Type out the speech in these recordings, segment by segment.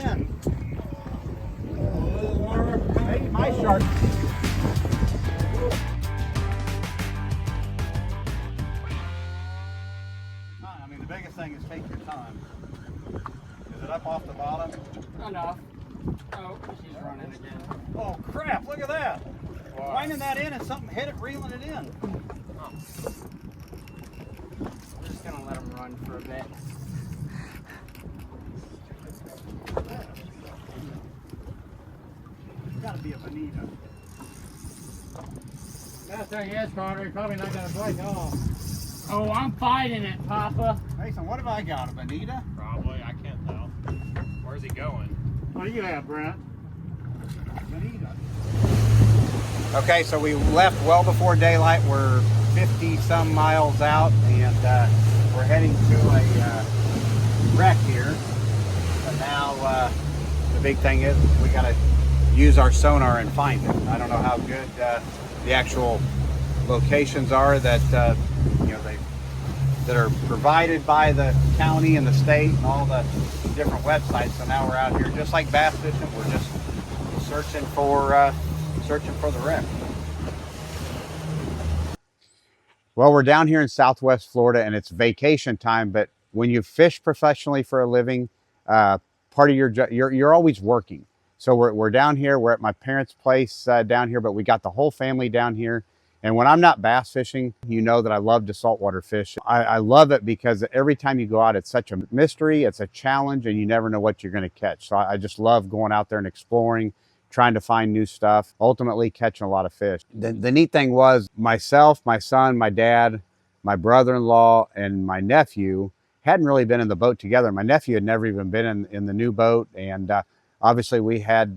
in. Hey, my shark. I mean, the biggest thing is take your time. Is it up off the bottom? Enough. Oh, she's running again. Oh crap, look at that. Wow. Winding that in and something hit it, reeling it in. Oh. We're just gonna let them run for a bit. Gotta be a bonita. That thing is, Carter, you're probably not gonna break off. Oh, I'm fighting it, Papa. Mason, what have I got? A bonita? Probably, I can't tell. Where's he going? What do you have, Brent? Bonita. Okay, so we left well before daylight. We're 50 some miles out, and we're heading to a wreck here. But now the big thing is we gotta use our sonar and find it. I don't know how good the actual locations are that that are provided by the county and the state and all the different websites. So now we're out here just like bass fishing. We're just searching for the wreck. Well, we're down here in Southwest Florida and it's vacation time, but when you fish professionally for a living, part of you're always working. So we're down here. We're at my parents' place down here, but we got the whole family down here. And when I'm not bass fishing, you know that I love to saltwater fish. I love it because every time you go out, it's such a mystery, it's a challenge, and you never know what you're going to catch. So I just love going out there and exploring, trying to find new stuff, ultimately catching a lot of fish. The neat thing was myself, my son, my dad, my brother-in-law, and my nephew hadn't really been in the boat together. My nephew had never even been in the new boat, and obviously we had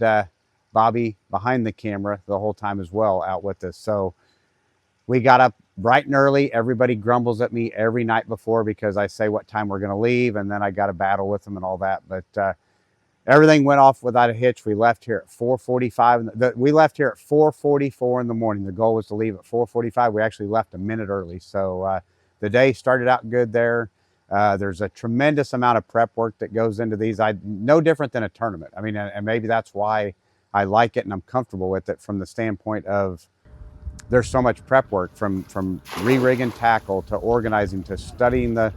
Bobby behind the camera the whole time as well out with us. So we got up bright and early. Everybody grumbles at me every night before because I say what time we're going to leave, and then I got to battle with them and all that. But everything went off without a hitch. We left here at 4:45. We left here at 4:44 in the morning. The goal was to leave at 4:45. We actually left a minute early. So the day started out good there. There's a tremendous amount of prep work that goes into these. No different than a tournament. I mean, and maybe that's why I like it and I'm comfortable with it from the standpoint of there's so much prep work from re-rigging tackle to organizing to studying the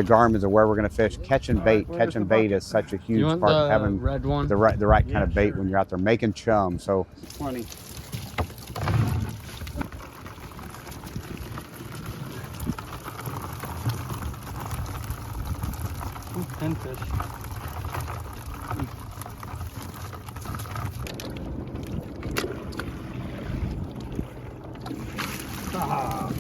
garments of where we're going to fish, catching bait. Catching bait is such a huge part of having red one? the right kind of bait when you're out there making chum. So plenty. Pinfish. Ah.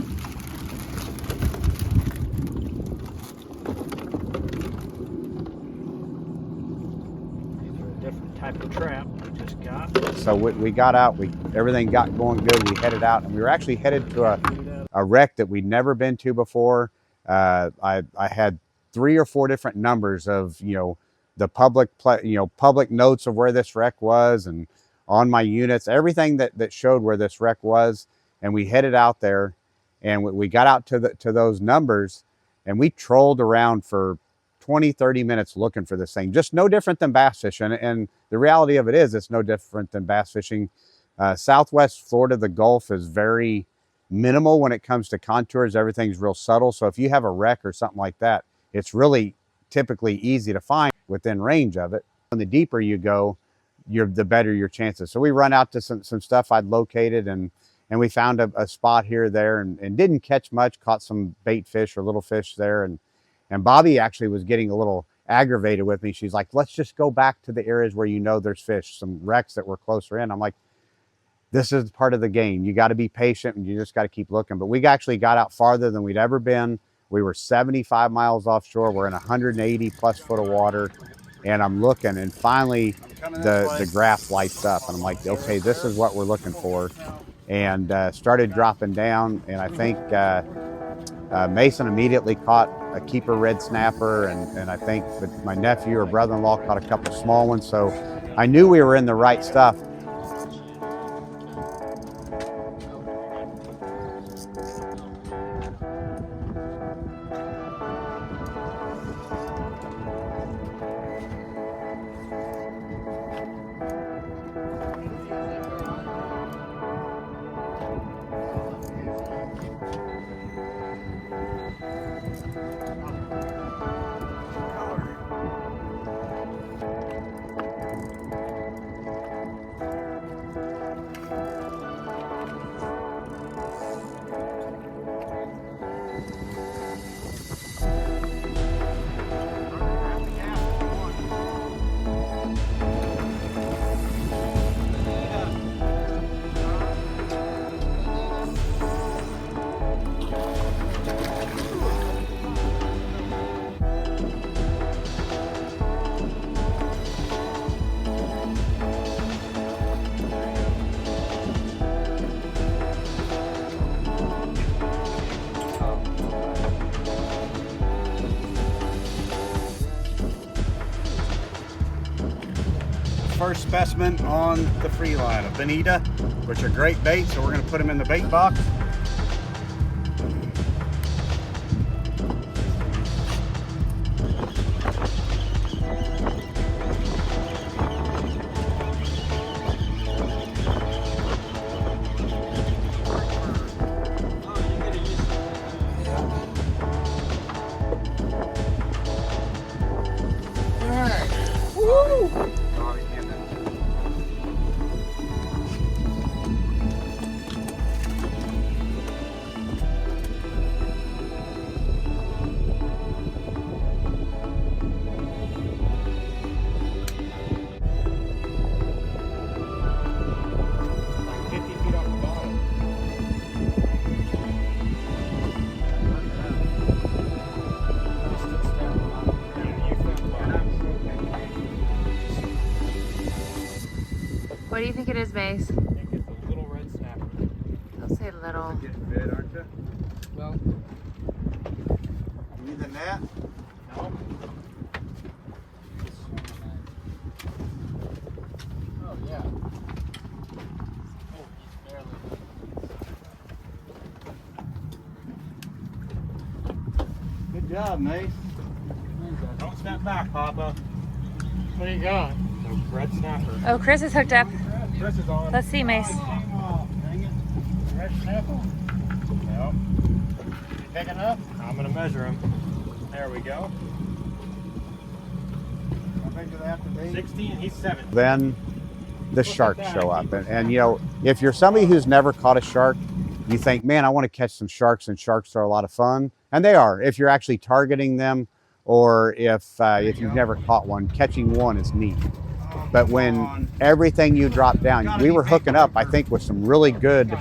These are a different type of trap we just got. So we got out, everything got going good. We headed out, and we were actually headed to a wreck that we'd never been to before. I had 3 or 4 different numbers of the public notes of where this wreck was, and on my units, everything that showed where this wreck was. And we headed out there, and we got out to those numbers, and we trolled around for 20-30 minutes looking for this thing. Just no different than bass fishing. And the reality of it is it's no different than bass fishing. Southwest Florida, the Gulf is very minimal when it comes to contours. Everything's real subtle. So if you have a wreck or something like that, it's really typically easy to find within range of it. And the deeper you go, the better your chances. So we run out to some stuff I'd located, and we found a spot here or there, and didn't catch much, caught some bait fish or little fish there. And Bobby actually was getting a little aggravated with me. She's like, let's just go back to the areas where there's fish, some wrecks that were closer in. I'm like, this is part of the game. You got to be patient, and you just got to keep looking. But we actually got out farther than we'd ever been. We were 75 miles offshore. We're in 180 plus foot of water. And I'm looking, and finally the graph lights up, and I'm like, okay, this is what we're looking for. And started dropping down, and I think Mason immediately caught a keeper red snapper, and I think my nephew or brother-in-law caught a couple small ones. So I knew we were in the right stuff. First specimen on the free line of bonita, which are great baits, so we're going to put them in the bait box. What do you think it is, Mace? I think it's a little red snapper. Don't say little. Getting bit, aren't you? Well, You than that? No. oh yeah. Oh, he's barely. Good job, Mace. Don't step back, Papa. What do you got? The red snapper. Oh, Chris is hooked up. Chris is on. Let's see, Mace. Dang it. Red snapper? Yep. Big enough? I'm gonna measure him. There we go. How big do they have to be? 16. He's 7. Then the sharks show up. And you know, if you're somebody who's never caught a shark, you think, man, I want to catch some sharks, and sharks are a lot of fun. And they are, if you're actually targeting them, or if you've never caught one, catching one is neat. But when everything you drop down, we were hooking up, I think, with some really good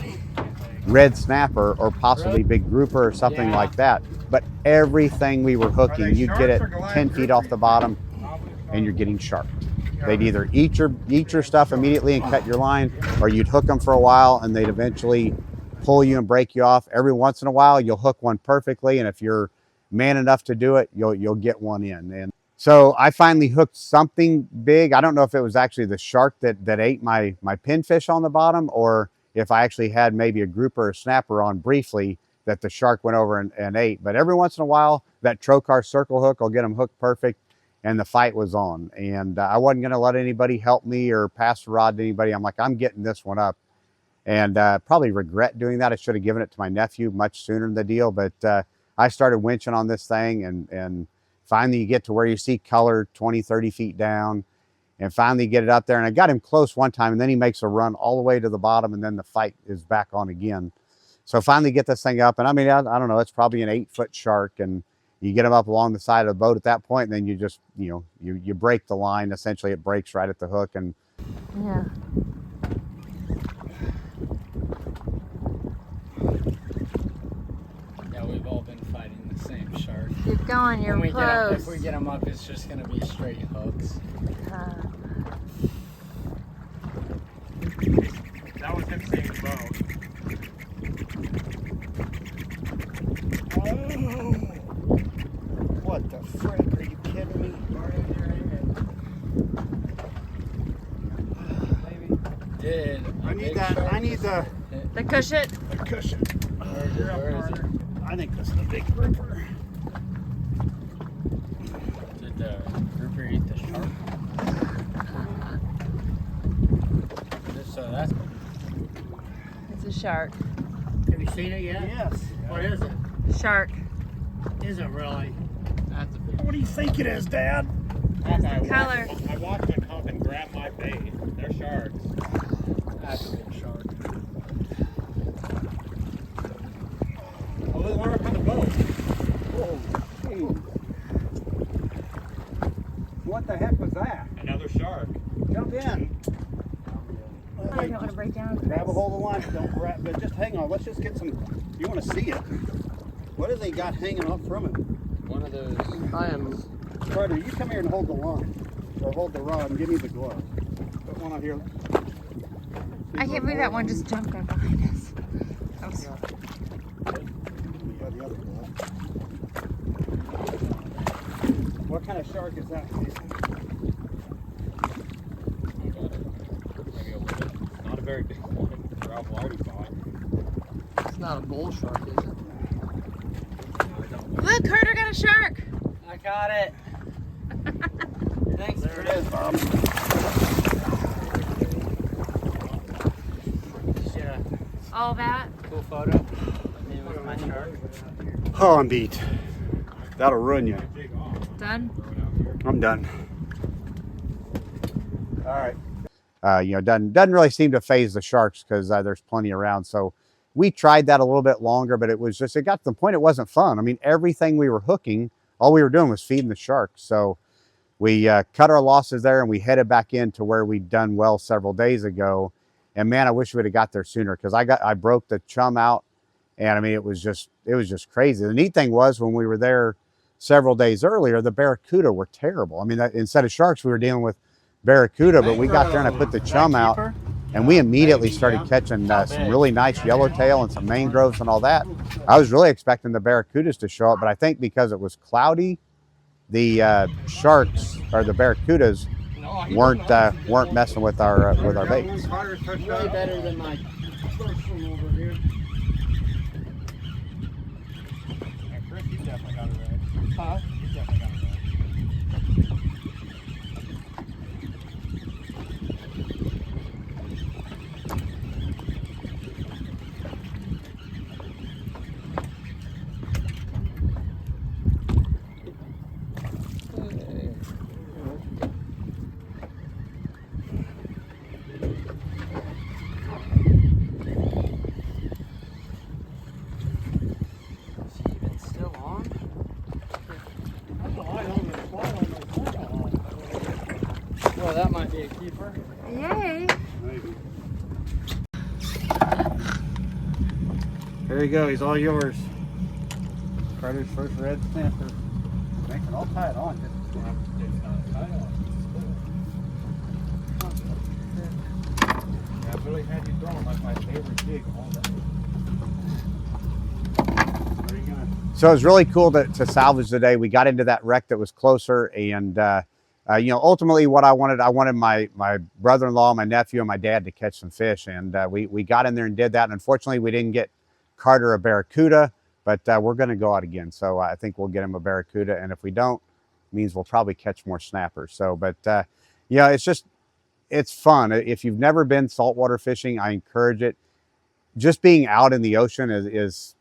red snapper or possibly big grouper or something like that. But everything we were hooking, you'd get it 10 feet off the bottom and you're getting shark. They'd either eat your stuff immediately and cut your line, or you'd hook them for a while and they'd eventually pull you and break you off. Every once in a while, you'll hook one perfectly, and if you're man enough to do it, you'll get one in. And so I finally hooked something big. I don't know if it was actually the shark that ate my pinfish on the bottom, or if I actually had maybe a grouper or snapper on briefly that the shark went over and ate. But every once in a while, that trocar circle hook will get them hooked perfect, and the fight was on. And I wasn't going to let anybody help me or pass the rod to anybody. I'm like, I'm getting this one up. And probably regret doing that. I should have given it to my nephew much sooner in the deal. But I started winching on this thing, and finally you get to where you see color 20, 30 feet down, and finally get it up there. And I got him close one time, and then he makes a run all the way to the bottom, and then the fight is back on again. So finally get this thing up, and I mean, I don't know, it's probably an 8-foot shark, and you get him up along the side of the boat at that point, and then you just, you break the line. Essentially, it breaks right at the hook. And Yeah. Yeah, we've all been fighting the same shark. Keep going, you're When we close. if we get them up, it's just gonna be straight hooks. That was him seeing the boat. Oh! What the frick? Are you kidding me? Did I need the The cushion. cushion. where is it? I think this is the big grouper. Did the grouper eat the shark? So that's It's a shark. Have you seen it yet? Yes. What is it? Shark. Is it really? that's a big. What do you think it is, Dad? Color. I watched them come and grab my bait. They're sharks. That's a big shark. Oh, there's one up on the boat. What the heck was that? Another shark. in. I don't want to break down. Grab a hold of the line. Don't grab, but just hang on. Let's just get some. You want to see it? What have they got hanging up from it? One of those. I am. Carter, you come here and hold the line, or hold the rod and give me the glove. Put one on here. I can't believe that one just jumped right behind us. That was You got the other glove. What kind of shark is that, Jason? Not a very big one. Ralph Whitey bought. It's not a bull shark, is it? Look, Carter got a shark. I got it. Thanks. There it is, Bob. Yeah. All that. Cool photo. Me with my shark. Oh, I'm beat. That'll ruin you. Done. I'm done. All right. Doesn't really seem to phase the sharks because there's plenty around. So we tried that a little bit longer, but it got to the point it wasn't fun. I mean, everything we were hooking, all we were doing was feeding the sharks. So we cut our losses there and we headed back into where we'd done well several days ago. And man, I wish we'd have got there sooner because I broke the chum out, and I mean it was just crazy. The neat thing was when we were there several days earlier, the barracuda were terrible. I mean, instead of sharks, we were dealing with barracuda, but we got there and I put the chum out, and we immediately started catching some really nice yellowtail and some mangroves and all that. I was really expecting the barracudas to show up, but I think because it was cloudy, the sharks or the barracudas weren't messing with our baits. Way better than my first one over here. Yeah, Chris, you definitely got it right. Huh? You definitely got it right. Is he even still on? Well, that might be a keeper. Yay. There you go. He's all yours. Carter's first red snapper. Make it all tie it on. It's not tied on. Yeah, I really had you throwing like my favorite jig all day. Where are you going? So it was really cool to salvage today. We got into that wreck that was closer, and ultimately what I wanted my brother-in-law, my nephew, and my dad to catch some fish, and we got in there and did that. And unfortunately, we didn't get Carter a barracuda, but we're going to go out again. So I think we'll get him a barracuda, and if we don't, it means we'll probably catch more snappers. So, but it's fun. If you've never been saltwater fishing, I encourage it. Just being out in the ocean is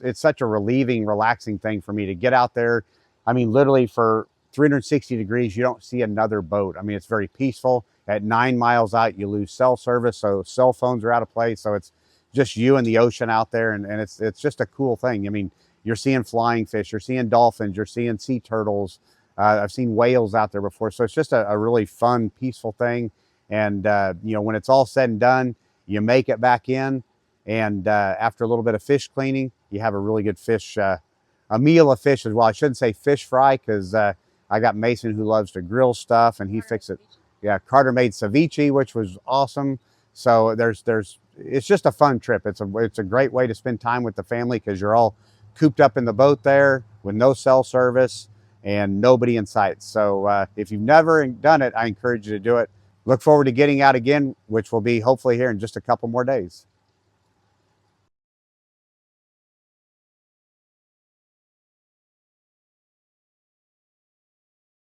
it's such a relieving, relaxing thing for me to get out there. I mean, literally for 360 degrees, you don't see another boat. I mean, it's very peaceful. At 9 miles out, you lose cell service, so cell phones are out of place. So it's just you and the ocean out there, and it's just a cool thing. I mean, you're seeing flying fish, you're seeing dolphins, you're seeing sea turtles. I've seen whales out there before. So it's just a really fun, peaceful thing. And, when it's all said and done, you make it back in. And after a little bit of fish cleaning, you have a really good fish, a meal of fish as well. I shouldn't say fish fry because I got Mason who loves to grill stuff, and he fixed it. Yeah, Carter made ceviche, which was awesome. So it's just a fun trip. It's a great way to spend time with the family because you're all cooped up in the boat there with no cell service and nobody in sight. So if you've never done it, I encourage you to do it. Look forward to getting out again, which will be hopefully here in just a couple more days.